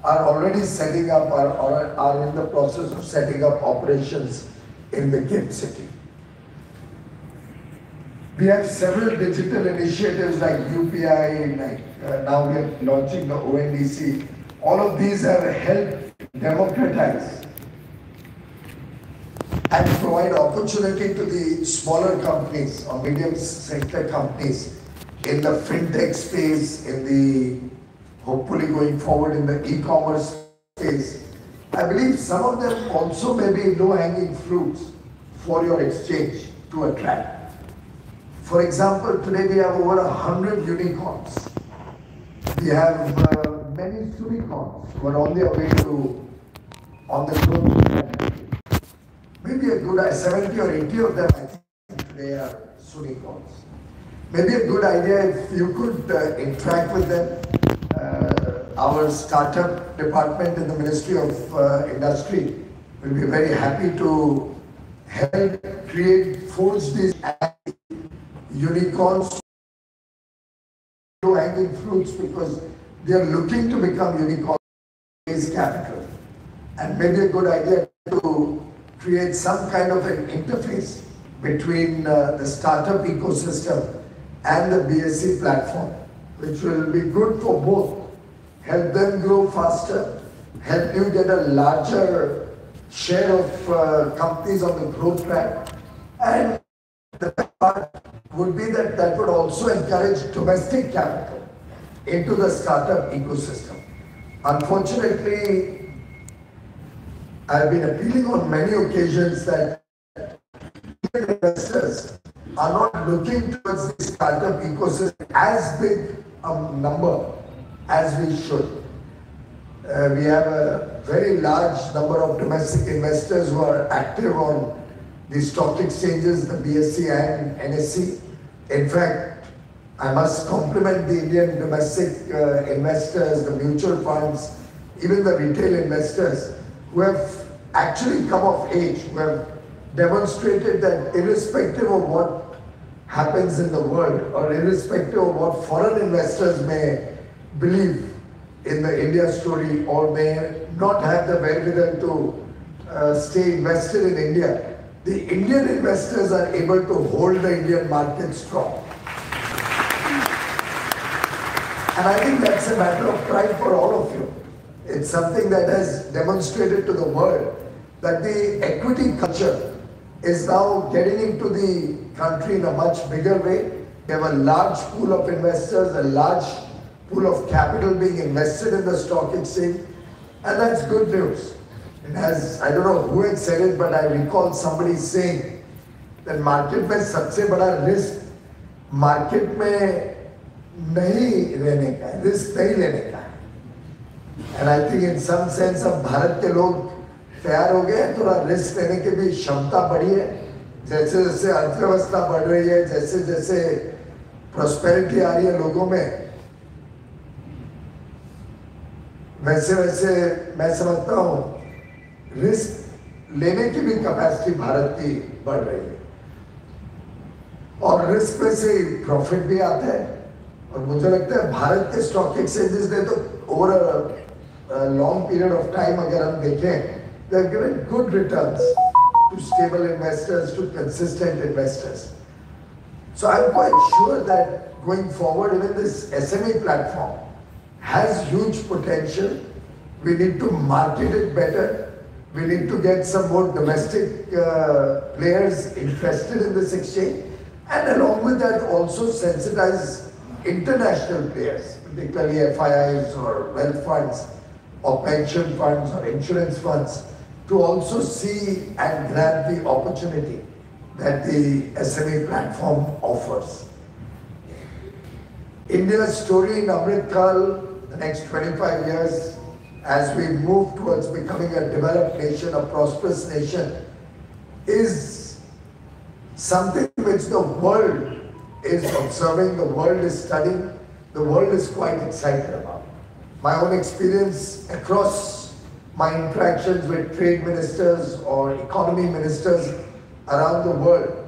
are already setting up or are in the process of setting up operations in the GIFT City. We have several digital initiatives like UPI, now we are launching the ONDC. All of these have helped democratize and provide opportunity to the smaller companies or medium sector companies in the fintech space, in the hopefully going forward in the e-commerce space. I believe some of them also may be low-hanging fruits for your exchange to attract. For example, today we have over 100 unicorns. We have many unicorns who are on their way to on the growth. Maybe a good 70 or 80 of them, I think they are unicorns. Maybe a good idea if you could interact with them. Our startup department in the Ministry of Industry will be very happy to help forge these unicorns, low-hanging fruits, because they are looking to become unicorns, raise capital. And maybe a good idea to create some kind of an interface between the startup ecosystem and the BSE platform, which will be good for both. Help them grow faster, help you get a larger share of companies on the growth track, and the best part would be that would also encourage domestic capital into the startup ecosystem. Unfortunately, I've been appealing on many occasions that investors are not looking towards the startup ecosystem as big a number as we should. We have a very large number of domestic investors who are active on the stock exchanges, the BSE and NSE. In fact, I must compliment the Indian domestic investors, the mutual funds, even the retail investors who have actually come of age, who have demonstrated that irrespective of what happens in the world or irrespective of what foreign investors may believe in the India story or may not have the wherewithal to stay invested in India, the Indian investors are able to hold the Indian market strong. And I think that's a matter of pride for all of you. It's something that has demonstrated to the world that the equity culture is now getting into the country in a much bigger way. We have a large pool of investors, a large pool of capital being invested in the stock exchange, and that's good news. And as I don't know who had said it, but I recall somebody saying that market में सबसे बड़ा risk market में नहीं रहने का है, risk नहीं लेने का है. And I think in some sense अब भारत के लोग तैयार हो गए हैं, थोड़ा रिस्क लेने की भी क्षमता बढ़ी है. जैसे जैसे अर्थव्यवस्था बढ़ रही है, जैसे जैसे प्रॉस्पेरिटी आ रही है लोगों में, वैसे वैसे मैं समझता हूँ रिस्क लेने की भी कैपेसिटी भारत की बढ़ रही है. और रिस्क में से प्रॉफिट भी आता है. और मुझे लगता है भारत के स्टॉक एक्सचेंजेस ने तो over long period of time अगर हम देखें, they have given good returns to stable investors, to consistent investors. So I'm quite sure that going forward, even this SME platform has huge potential. We need to market it better. We need to get some more domestic players interested in this exchange, and along with that also sensitize international players, particularly FIIs or wealth funds or pension funds or insurance funds, to also see and grab the opportunity that the SME platform offers. India's story in Amrit Kal, the next 25 years, as we move towards becoming a developed nation, a prosperous nation, is something which the world is observing, the world is studying, the world is quite excited about. My own experience across my interactions with trade ministers or economy ministers around the world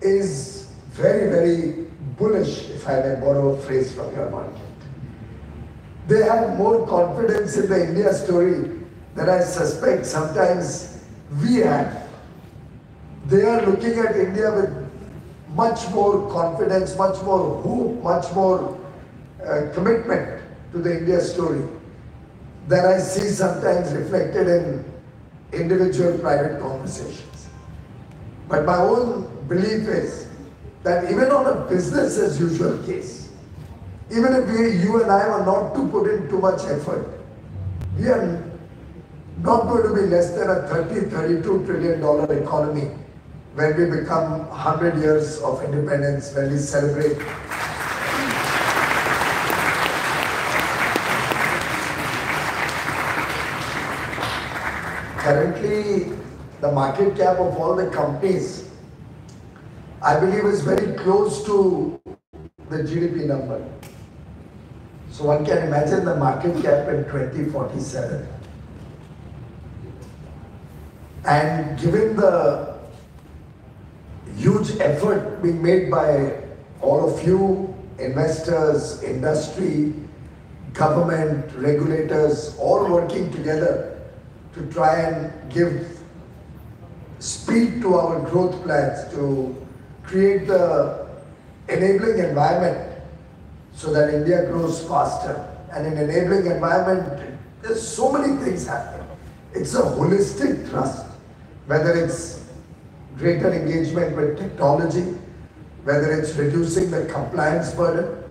is very, very bullish, if I may borrow a phrase from your mind. They have more confidence in the India story than I suspect sometimes we have. They are looking at India with much more confidence, much more hope, much more commitment to the India story than I see sometimes reflected in individual private conversations. But my own belief is that even on a business as usual case, even if you and I are not to put in too much effort, we are not going to be less than a $32 trillion economy when we become 100 years of independence, when we celebrate. Currently, the market cap of all the companies, I believe, is very close to the GDP number. So one can imagine the market cap in 2047. And given the huge effort being made by all of you, investors, industry, government, regulators, all working together to try and give speed to our growth plans, to create the enabling environment so that India grows faster. And in enabling environment, there's so many things happening. It's a holistic trust, whether it's greater engagement with technology, whether it's reducing the compliance burden,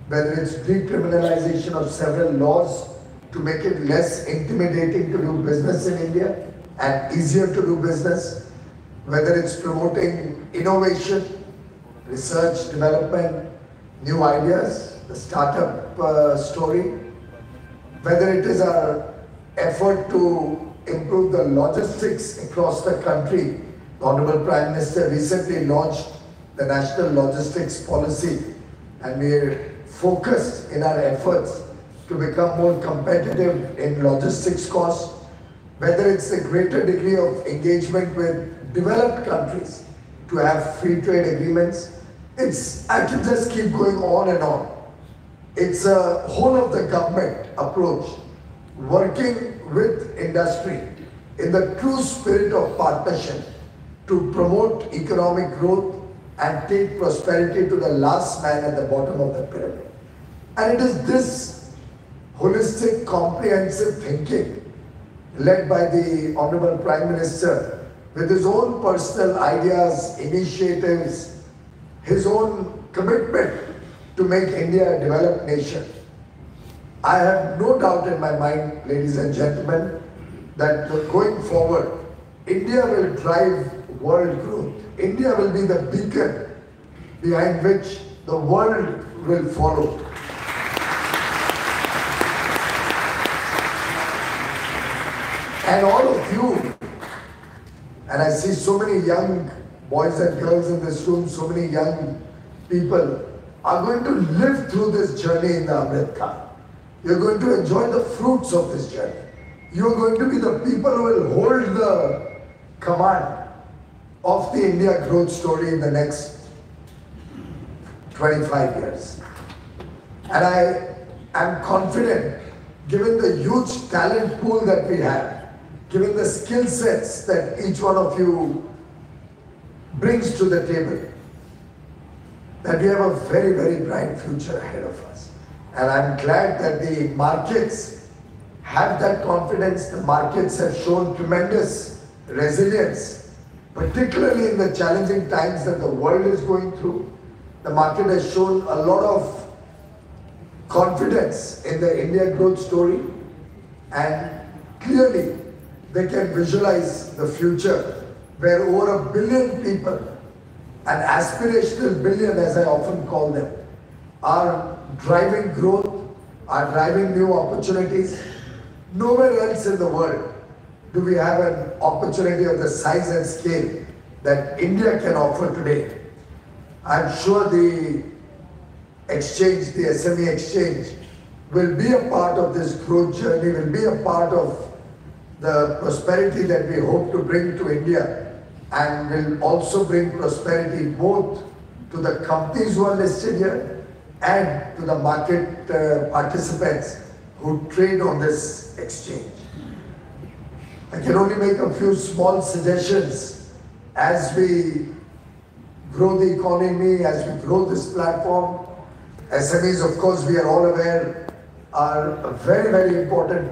whether it's decriminalization of several laws to make it less intimidating to do business in India and easier to do business, whether it's promoting innovation, research, development, new ideas, the startup story, whether it is our effort to improve the logistics across the country. The Honorable Prime Minister recently launched the National Logistics Policy, and we are focused in our efforts to become more competitive in logistics costs, whether it's a greater degree of engagement with developed countries to have free trade agreements. I can just keep going on and on. It's a whole of the government approach, working with industry in the true spirit of partnership to promote economic growth and take prosperity to the last man at the bottom of the pyramid. And it is this holistic, comprehensive thinking led by the Honorable Prime Minister with his own personal ideas, initiatives, his own commitment to make India a developed nation. I have no doubt in my mind, ladies and gentlemen, that going forward, India will drive world growth. India will be the beacon behind which the world will follow. And all of you, and I see so many young boys and girls in this room, so many young people are going to live through this journey in the Amrit Kaal. You're going to enjoy the fruits of this journey. You're going to be the people who will hold the command of the India growth story in the next 25 years. And I am confident, given the huge talent pool that we have, given the skill sets that each one of you brings to the table, that we have a very, very bright future ahead of us. And I'm glad that the markets have that confidence. The markets have shown tremendous resilience, particularly in the challenging times that the world is going through. The market has shown a lot of confidence in the India growth story, and clearly they can visualize the future where over 1 billion people, an aspirational billion as I often call them, are driving growth, are driving new opportunities. Nowhere else in the world do we have an opportunity of the size and scale that India can offer today. I'm sure the exchange, the SME exchange, will be a part of this growth journey, will be a part of the prosperity that we hope to bring to India, and will also bring prosperity both to the companies who are listed here and to the market participants who trade on this exchange. I can only make a few small suggestions as we grow the economy, as we grow this platform. SMEs, of course, we are all aware, are a very, very important